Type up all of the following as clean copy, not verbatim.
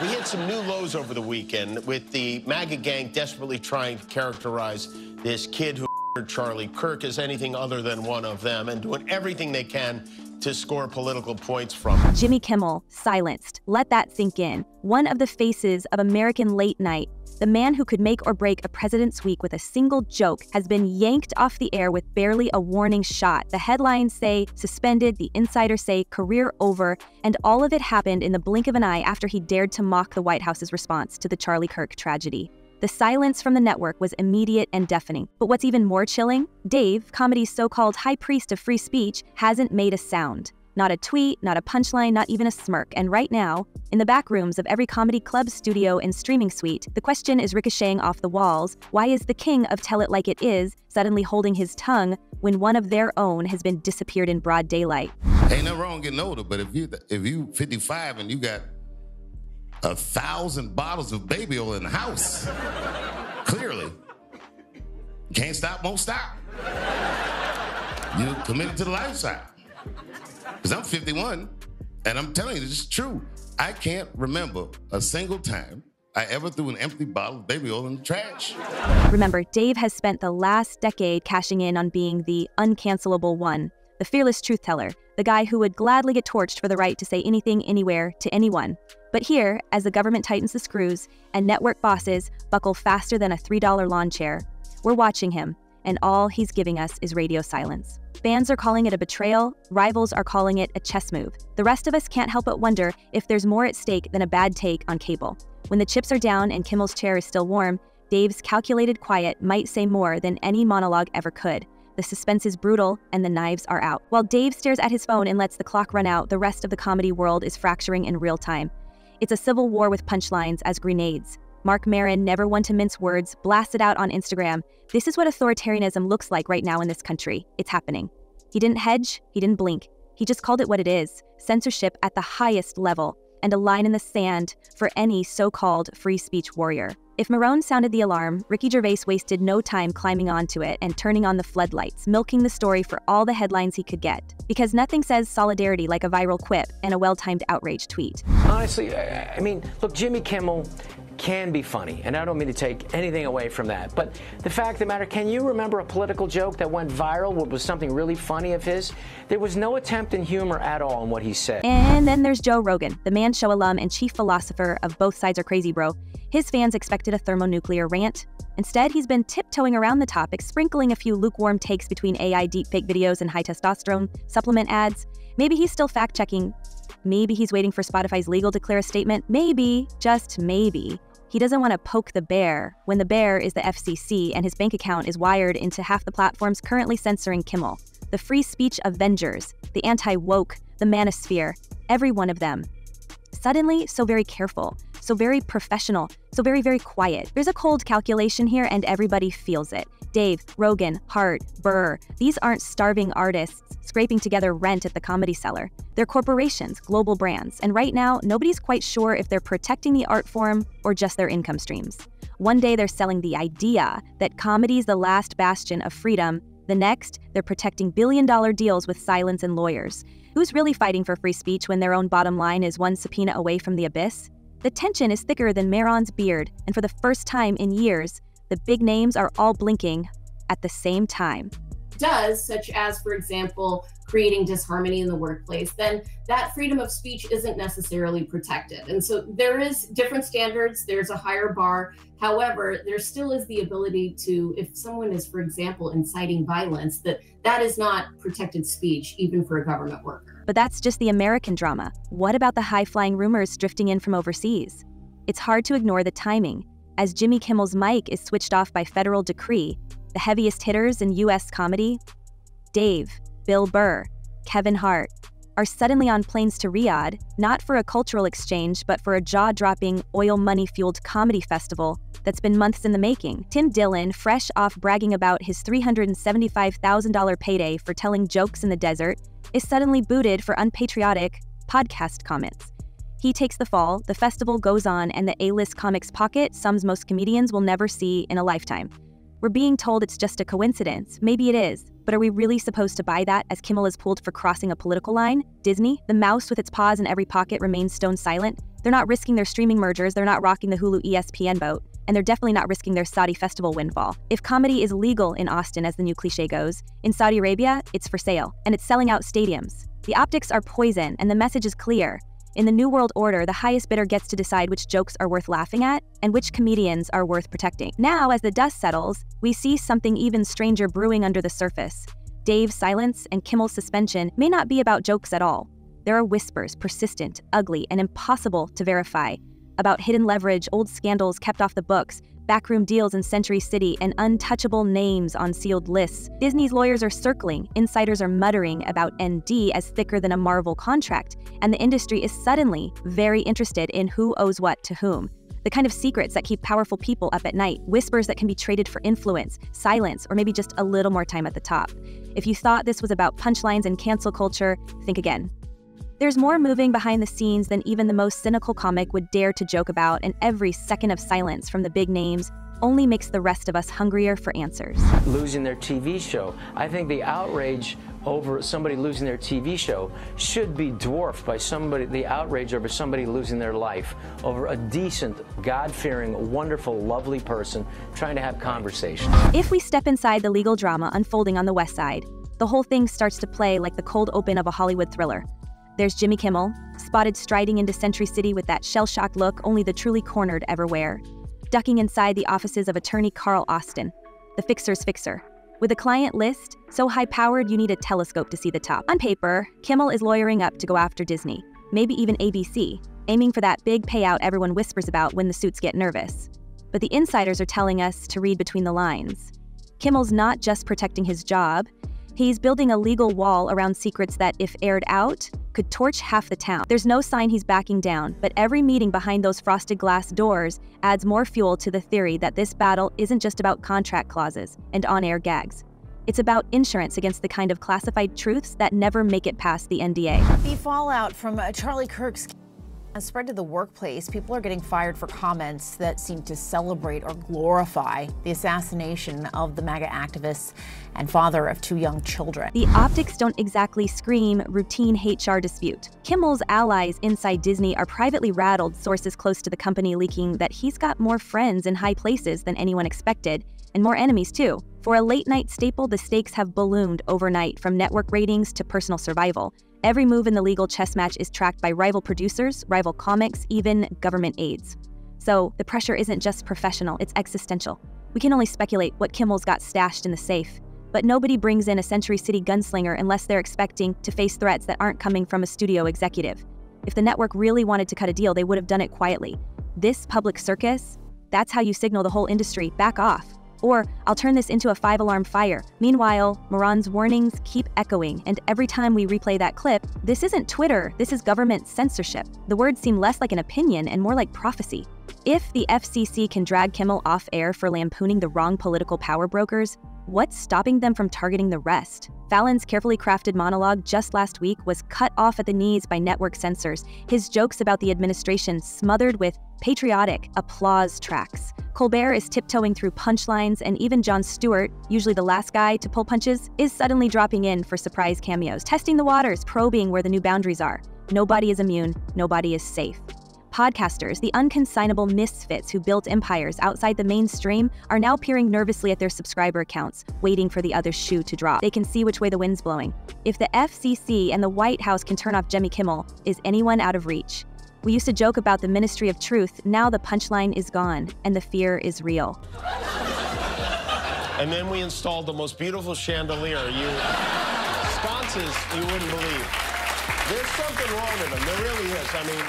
We hit some new lows over the weekend with the MAGA gang desperately trying to characterize this kid who Charlie Kirk as anything other than one of them and doing everything they can to score political points from it. Jimmy Kimmel, silenced. Let that sink in. One of the faces of American late night, the man who could make or break a president's week with a single joke, has been yanked off the air with barely a warning shot. The headlines say suspended, the insiders say career over, and all of it happened in the blink of an eye after he dared to mock the White House's response to the Charlie Kirk tragedy. The silence from the network was immediate and deafening. But what's even more chilling? Dave, comedy's so-called high priest of free speech, hasn't made a sound. Not a tweet, not a punchline, not even a smirk. And right now, in the back rooms of every comedy club, studio, and streaming suite, the question is ricocheting off the walls: why is the king of Tell It Like It Is suddenly holding his tongue when one of their own has been disappeared in broad daylight? Ain't nothing wrong getting older, but if you 55 and you got 1,000 bottles of baby oil in the house, clearly, can't stop, won't stop. You committed to the lifestyle. Because I'm 51, and I'm telling you, this is true. I can't remember a single time I ever threw an empty bottle of baby oil in the trash. Remember, Dave has spent the last decade cashing in on being the uncancelable one, the fearless truth teller, the guy who would gladly get torched for the right to say anything, anywhere, to anyone. But here, as the government tightens the screws and network bosses buckle faster than a $3 lawn chair, we're watching him, and all he's giving us is radio silence. Fans are calling it a betrayal, rivals are calling it a chess move. The rest of us can't help but wonder if there's more at stake than a bad take on cable. When the chips are down and Kimmel's chair is still warm, Dave's calculated quiet might say more than any monologue ever could. The suspense is brutal, and the knives are out. While Dave stares at his phone and lets the clock run out, the rest of the comedy world is fracturing in real time. It's a civil war with punchlines as grenades. Mark Maron, never one to mince words, blasted out on Instagram, "This is what authoritarianism looks like right now in this country. It's happening." He didn't hedge, he didn't blink. He just called it what it is: censorship at the highest level, and a line in the sand for any so-called free speech warrior. If Maron sounded the alarm, Ricky Gervais wasted no time climbing onto it and turning on the floodlights, milking the story for all the headlines he could get. Because nothing says solidarity like a viral quip and a well-timed outrage tweet. Honestly, I mean, look, Jimmy Kimmel can be funny, and I don't mean to take anything away from that, but the fact of the matter, can you remember a political joke that went viral, what was something really funny of his? There was no attempt in humor at all in what he said. And then there's Joe Rogan, the Man Show alum and chief philosopher of Both Sides Are Crazy Bro. His fans expected a thermonuclear rant. Instead, he's been tiptoeing around the topic, sprinkling a few lukewarm takes between AI deepfake videos and high testosterone supplement ads. Maybe he's still fact-checking. Maybe he's waiting for Spotify's legal to clear a statement. Maybe, just maybe, he doesn't want to poke the bear when the bear is the FCC and his bank account is wired into half the platforms currently censoring Kimmel. The free speech Avengers, the anti-woke, the manosphere, every one of them. Suddenly, so very careful, so very professional, so very, very quiet. There's a cold calculation here and everybody feels it. Dave, Rogan, Hart, Burr, these aren't starving artists scraping together rent at the Comedy Cellar. They're corporations, global brands, and right now, nobody's quite sure if they're protecting the art form or just their income streams. One day they're selling the idea that comedy's the last bastion of freedom. The next, they're protecting billion-dollar deals with silence and lawyers. Who's really fighting for free speech when their own bottom line is one subpoena away from the abyss? The tension is thicker than Maron's beard, and for the first time in years, the big names are all blinking at the same time. Does, such as, for example, creating disharmony in the workplace, then that freedom of speech isn't necessarily protected. And so there is different standards, there's a higher bar. However, there still is the ability to, if someone is, for example, inciting violence, that is not protected speech, even for a government worker. But that's just the American drama. What about the high-flying rumors drifting in from overseas? It's hard to ignore the timing. As Jimmy Kimmel's mic is switched off by federal decree, the heaviest hitters in U.S. comedy, Dave, Bill Burr, Kevin Hart, are suddenly on planes to Riyadh, not for a cultural exchange, but for a jaw-dropping, oil money-fueled comedy festival that's been months in the making. Tim Dillon, fresh off bragging about his $375,000 payday for telling jokes in the desert, is suddenly booted for unpatriotic podcast comments. He takes the fall, the festival goes on, and the A-list comics pocket most comedians will never see in a lifetime. We're being told it's just a coincidence. Maybe it is. But are we really supposed to buy that as Kimmel is pulled for crossing a political line? Disney, the mouse with its paws in every pocket, remains stone silent. They're not risking their streaming mergers, they're not rocking the Hulu ESPN boat, and they're definitely not risking their Saudi festival windfall. If comedy is legal in Austin, as the new cliche goes, in Saudi Arabia, it's for sale, and it's selling out stadiums. The optics are poison, and the message is clear. In the New World Order, the highest bidder gets to decide which jokes are worth laughing at and which comedians are worth protecting. Now, as the dust settles, we see something even stranger brewing under the surface. Dave's silence and Kimmel's suspension may not be about jokes at all. There are whispers, persistent, ugly, and impossible to verify, about hidden leverage, old scandals kept off the books, backroom deals in Century City, and untouchable names on sealed lists. Disney's lawyers are circling, insiders are muttering about ND as thicker than a Marvel contract, and the industry is suddenly very interested in who owes what to whom. The kind of secrets that keep powerful people up at night, whispers that can be traded for influence, silence, or maybe just a little more time at the top. If you thought this was about punchlines and cancel culture, think again. There's more moving behind the scenes than even the most cynical comic would dare to joke about, and every second of silence from the big names only makes the rest of us hungrier for answers. Losing their TV show. I think the outrage over somebody losing their TV show should be dwarfed by the outrage over somebody losing their life over a decent, God-fearing, wonderful, lovely person trying to have conversation. If we step inside the legal drama unfolding on the West Side, the whole thing starts to play like the cold open of a Hollywood thriller. There's Jimmy Kimmel, spotted striding into Century City with that shell-shocked look only the truly cornered ever wear, ducking inside the offices of attorney Carl Austin, the fixer's fixer. With a client list so high-powered you need a telescope to see the top. On paper, Kimmel is lawyering up to go after Disney, maybe even ABC, aiming for that big payout everyone whispers about when the suits get nervous. But the insiders are telling us to read between the lines. Kimmel's not just protecting his job, he's building a legal wall around secrets that, if aired out, could torch half the town. There's no sign he's backing down, but every meeting behind those frosted glass doors adds more fuel to the theory that this battle isn't just about contract clauses and on-air gags. It's about insurance against the kind of classified truths that never make it past the NDA. The fallout from Charlie Kirk's has spread to the workplace. People are getting fired for comments that seem to celebrate or glorify the assassination of the MAGA activist and father of 2 young children. The optics don't exactly scream routine HR dispute. Kimmel's allies inside Disney are privately rattled, sources close to the company leaking that he's got more friends in high places than anyone expected, and more enemies too. For a late-night staple, the stakes have ballooned overnight, from network ratings to personal survival. Every move in the legal chess match is tracked by rival producers, rival comics, even government aides. So the pressure isn't just professional, it's existential. We can only speculate what Kimmel's got stashed in the safe, but nobody brings in a Century City gunslinger unless they're expecting to face threats that aren't coming from a studio executive. If the network really wanted to cut a deal, they would have done it quietly. This public circus, that's how you signal the whole industry, back off. Or, I'll turn this into a 5-alarm fire. Meanwhile, Moran's warnings keep echoing, and every time we replay that clip, this isn't Twitter, this is government censorship. The words seem less like an opinion and more like prophecy. If the FCC can drag Kimmel off air for lampooning the wrong political power brokers, what's stopping them from targeting the rest? Fallon's carefully crafted monologue just last week was cut off at the knees by network censors, his jokes about the administration smothered with patriotic applause tracks. Colbert is tiptoeing through punchlines, and even Jon Stewart, usually the last guy to pull punches, is suddenly dropping in for surprise cameos, testing the waters, probing where the new boundaries are. Nobody is immune, nobody is safe. Podcasters, the unconsignable misfits who built empires outside the mainstream, are now peering nervously at their subscriber accounts, waiting for the other shoe to drop. They can see which way the wind's blowing. If the FCC and the White House can turn off Jimmy Kimmel, is anyone out of reach? We used to joke about the Ministry of Truth. Now the punchline is gone, and the fear is real. And then we installed the most beautiful chandelier. Sconces you wouldn't believe. There's something wrong with them. There really is. I mean,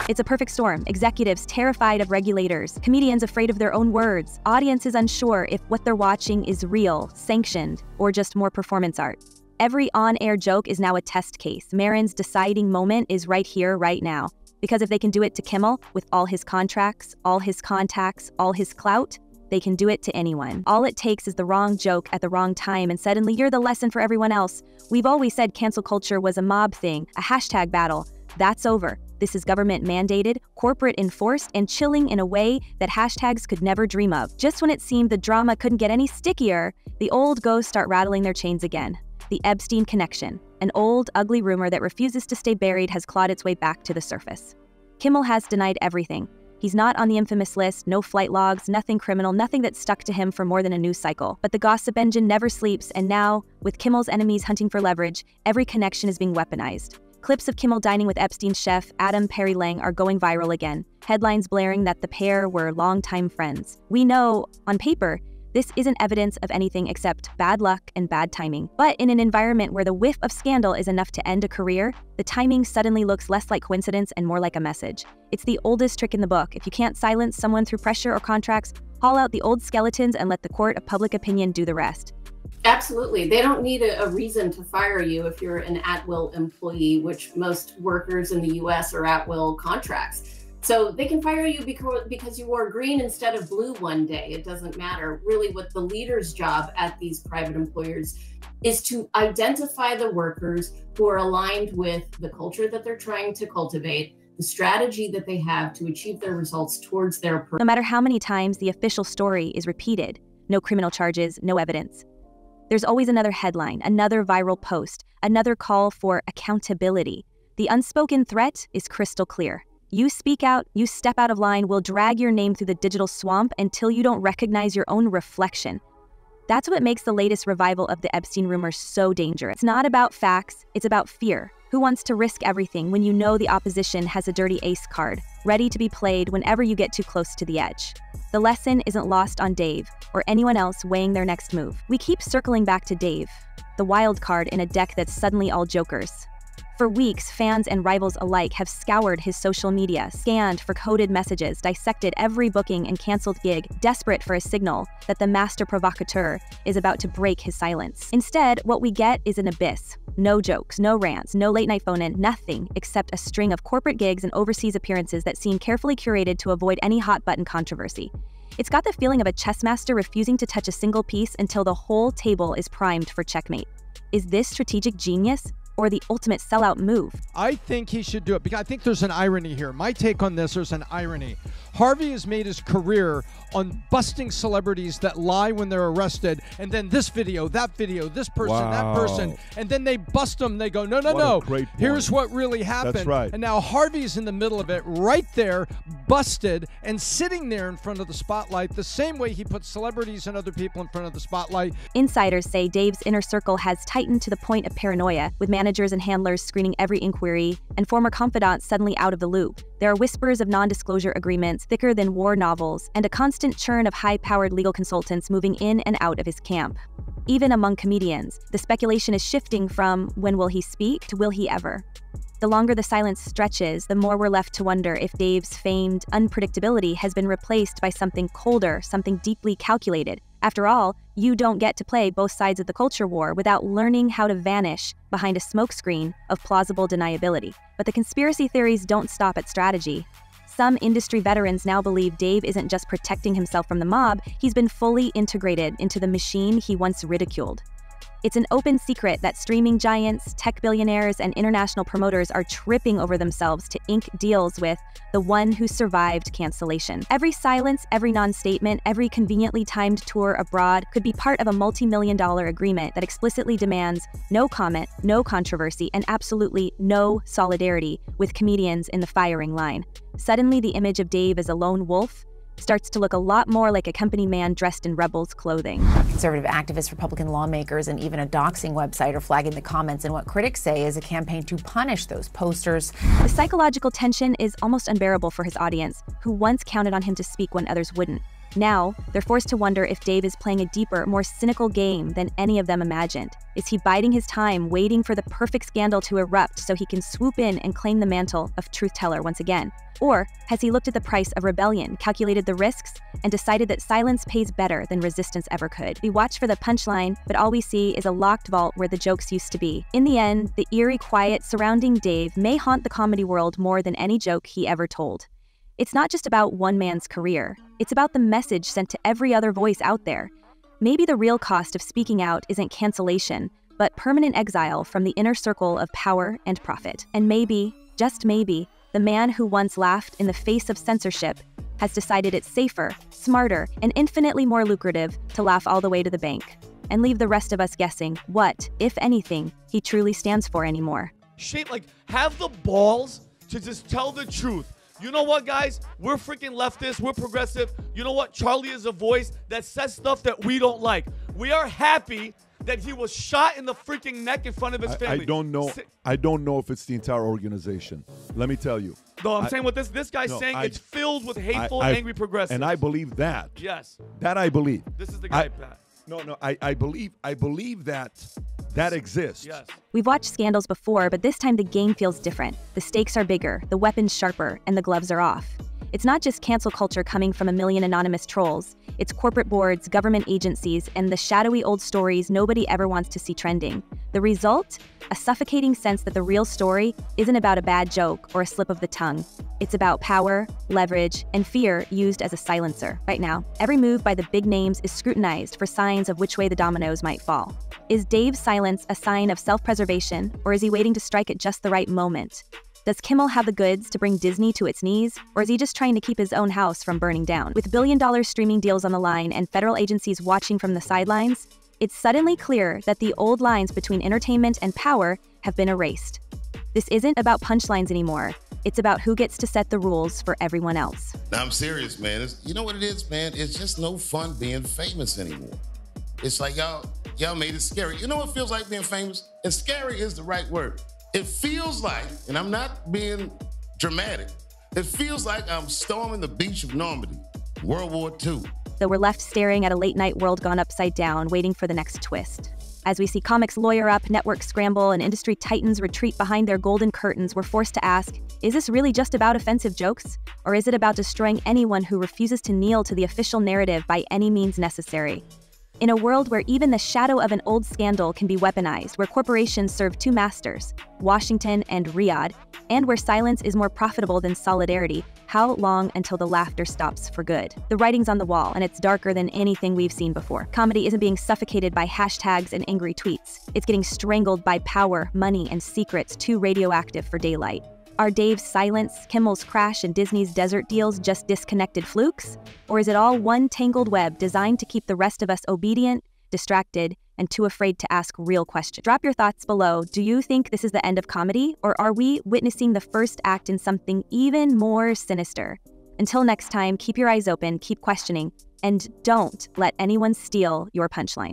it's a perfect storm. Executives terrified of regulators, comedians afraid of their own words, audiences unsure if what they're watching is real, sanctioned, or just more performance art. Every on-air joke is now a test case. Marin's deciding moment is right here, right now. Because if they can do it to Kimmel, with all his contracts, all his contacts, all his clout, they can do it to anyone. All it takes is the wrong joke at the wrong time, and suddenly you're the lesson for everyone else. We've always said cancel culture was a mob thing, a hashtag battle. That's over. This is government mandated, corporate enforced, and chilling in a way that hashtags could never dream of. Just when it seemed the drama couldn't get any stickier, The old ghosts start rattling their chains again. The Epstein connection, an old, ugly rumor that refuses to stay buried, has clawed its way back to the surface. Kimmel has denied everything. He's not on the infamous list, no flight logs, nothing criminal, nothing that stuck to him for more than a news cycle. But the gossip engine never sleeps, and now, with Kimmel's enemies hunting for leverage, every connection is being weaponized. Clips of Kimmel dining with Epstein's chef, Adam Perry Lang, are going viral again, headlines blaring that the pair were longtime friends. We know, on paper, this isn't evidence of anything except bad luck and bad timing. But in an environment where the whiff of scandal is enough to end a career, the timing suddenly looks less like coincidence and more like a message. It's the oldest trick in the book. If you can't silence someone through pressure or contracts, haul out the old skeletons and let the court of public opinion do the rest. Absolutely. They don't need a reason to fire you if you're an at-will employee, which most workers in the US are at-will contracts. So they can fire you because you wore green instead of blue one day. It doesn't matter. Really, what the leader's job at these private employers is to identify the workers who are aligned with the culture that they're trying to cultivate, the strategy that they have to achieve their results towards their purpose. No matter how many times the official story is repeated, no criminal charges, no evidence. There's always another headline, another viral post, another call for accountability. The unspoken threat is crystal clear. You speak out, you step out of line, we'll drag your name through the digital swamp until you don't recognize your own reflection. That's what makes the latest revival of the Epstein rumors so dangerous. It's not about facts, it's about fear. Who wants to risk everything when you know the opposition has a dirty ace card, ready to be played whenever you get too close to the edge? The lesson isn't lost on Dave or anyone else weighing their next move. We keep circling back to Dave, the wild card in a deck that's suddenly all jokers. For weeks, fans and rivals alike have scoured his social media, scanned for coded messages, dissected every booking and canceled gig, desperate for a signal that the master provocateur is about to break his silence. Instead, what we get is an abyss. No jokes, no rants, no late-night phone-in, nothing except a string of corporate gigs and overseas appearances that seem carefully curated to avoid any hot-button controversy. It's got the feeling of a chess master refusing to touch a single piece until the whole table is primed for checkmate. Is this strategic genius? Or the ultimate sellout move? I think he should do it because I think there's an irony here. My take on this, there's an irony. Harvey has made his career on busting celebrities that lie when they're arrested, and then this video, that video, this person, that person, and then they bust them. They go, no, no, no. Here's what really happened. That's right. And now Harvey's in the middle of it, right there, busted, and sitting there in front of the spotlight, the same way he puts celebrities and other people in front of the spotlight. Insiders say Dave's inner circle has tightened to the point of paranoia, with managers and handlers screening every inquiry, and former confidants suddenly out of the loop. There are whispers of non-disclosure agreements thicker than war novels, and a constant churn of high-powered legal consultants moving in and out of his camp. Even among comedians, the speculation is shifting from when will he speak to will he ever. The longer the silence stretches, the more we're left to wonder if Dave's famed unpredictability has been replaced by something colder, something deeply calculated. After all, you don't get to play both sides of the culture war without learning how to vanish behind a smokescreen of plausible deniability. But the conspiracy theories don't stop at strategy. Some industry veterans now believe Dave isn't just protecting himself from the mob, he's been fully integrated into the machine he once ridiculed. It's an open secret that streaming giants, tech billionaires, and international promoters are tripping over themselves to ink deals with the one who survived cancellation. Every silence, every non-statement, every conveniently timed tour abroad could be part of a multi-million-dollar agreement that explicitly demands no comment, no controversy, and absolutely no solidarity with comedians in the firing line. Suddenly, the image of Dave as a lone wolf starts to look a lot more like a company man dressed in rebel's clothing. Conservative activists, Republican lawmakers, and even a doxing website are flagging the comments in what critics say is a campaign to punish those posters. The psychological tension is almost unbearable for his audience, who once counted on him to speak when others wouldn't. Now, they're forced to wonder if Dave is playing a deeper, more cynical game than any of them imagined. Is he biding his time, waiting for the perfect scandal to erupt so he can swoop in and claim the mantle of truth-teller once again? Or has he looked at the price of rebellion, calculated the risks, and decided that silence pays better than resistance ever could? We watch for the punchline, but all we see is a locked vault where the jokes used to be. In the end, the eerie quiet surrounding Dave may haunt the comedy world more than any joke he ever told. It's not just about one man's career. It's about the message sent to every other voice out there. Maybe the real cost of speaking out isn't cancellation, but permanent exile from the inner circle of power and profit. And maybe, just maybe, the man who once laughed in the face of censorship has decided it's safer, smarter, and infinitely more lucrative to laugh all the way to the bank. and leave the rest of us guessing what, if anything, he truly stands for anymore. Shame, like, have the balls to just tell the truth. You know what, guys? We're freaking leftists. We're progressive. You know what? Charlie is a voice that says stuff that we don't like. We are happy that he was shot in the freaking neck in front of his family. I don't know if it's the entire organization. Let me tell you. No, I'm saying what this guy's saying. It's filled with hateful, angry progressives. And I believe that. Yes. That I believe. This is the guy, Pat. No, I believe that exists. Yes. We've watched scandals before, but this time the game feels different. The stakes are bigger, the weapons sharper, and the gloves are off. It's not just cancel culture coming from a million anonymous trolls. It's corporate boards, government agencies, and the shadowy old stories nobody ever wants to see trending. The result? A suffocating sense that the real story isn't about a bad joke or a slip of the tongue. It's about power, leverage, and fear used as a silencer. Right now, every move by the big names is scrutinized for signs of which way the dominoes might fall. Is Dave's silence a sign of self-preservation, or is he waiting to strike at just the right moment? Does Kimmel have the goods to bring Disney to its knees, or is he just trying to keep his own house from burning down? With billion-dollar streaming deals on the line and federal agencies watching from the sidelines, it's suddenly clear that the old lines between entertainment and power have been erased. This isn't about punchlines anymore. It's about who gets to set the rules for everyone else. Now, I'm serious, man. You know what it is, man? It's just no fun being famous anymore. It's like y'all made it scary. You know what it feels like being famous? And scary is the right word. It feels like, and I'm not being dramatic, it feels like I'm storming the beach of Normandy, World War II. Though we're left staring at a late-night world gone upside down, waiting for the next twist. As we see comics lawyer up, networks scramble, and industry titans retreat behind their golden curtains, we're forced to ask, is this really just about offensive jokes? Or is it about destroying anyone who refuses to kneel to the official narrative by any means necessary? In a world where even the shadow of an old scandal can be weaponized, where corporations serve two masters, Washington and Riyadh, and where silence is more profitable than solidarity, how long until the laughter stops for good? The writing's on the wall, and it's darker than anything we've seen before. Comedy isn't being suffocated by hashtags and angry tweets. It's getting strangled by power, money, and secrets too radioactive for daylight. Are Dave's silence, Kimmel's crash, and Disney's desert deals just disconnected flukes? Or is it all one tangled web designed to keep the rest of us obedient, distracted, and too afraid to ask real questions? Drop your thoughts below. Do you think this is the end of comedy, or are we witnessing the first act in something even more sinister? Until next time, keep your eyes open, keep questioning, and don't let anyone steal your punchline.